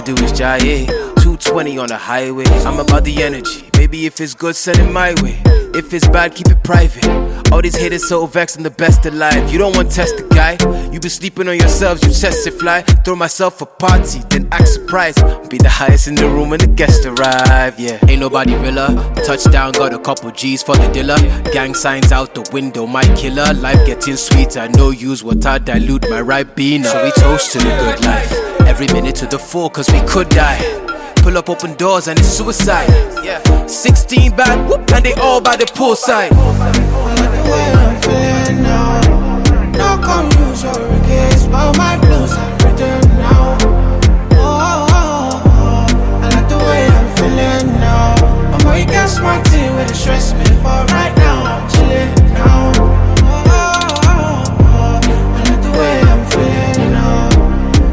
do is jaye. 220 on the highway. I'm about the energy. Baby, if it's good, send it my way. If it's bad, keep it private. All these haters so vexed, I'm the best alive. You don't want to test the guy. You been sleeping on yourselves, you test it fly. Throw myself a party, then act surprised. Be the highest in the room when the guests arrive, yeah. Ain't nobody realer. Touchdown, got a couple G's for the dealer. Gang signs out the window, my killer. Life getting sweeter, no use water, dilute my Ribena. So we toast to the good life. Every minute to the full, cause we could die. Pull up open doors and it's suicide. 16 bad, whoop, and they all by the poolside. I like the way I'm feeling now. No come use your regrets, but my blues are written now. I like the way I'm feeling now. I'm gonna get smarty when it stress me, but right now I'm chilling now. I like the way I'm feeling now.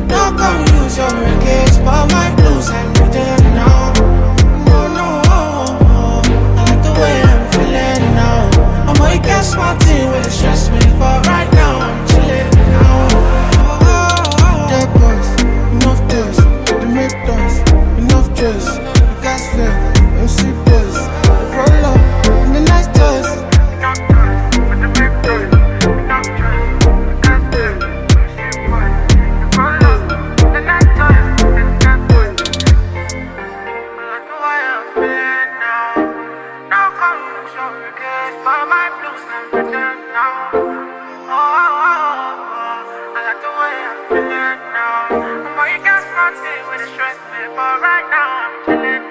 No come use your regrets, but my blues are written now. I like the way I'm feeling now. I'm gonna get smarty when it stress me, but right now I'm chilling now. Dead boys, enough toys, they make noise, enough dress, gas flare, MC boys, roll up in the nice toys. With a stress, but right now I'm chilling.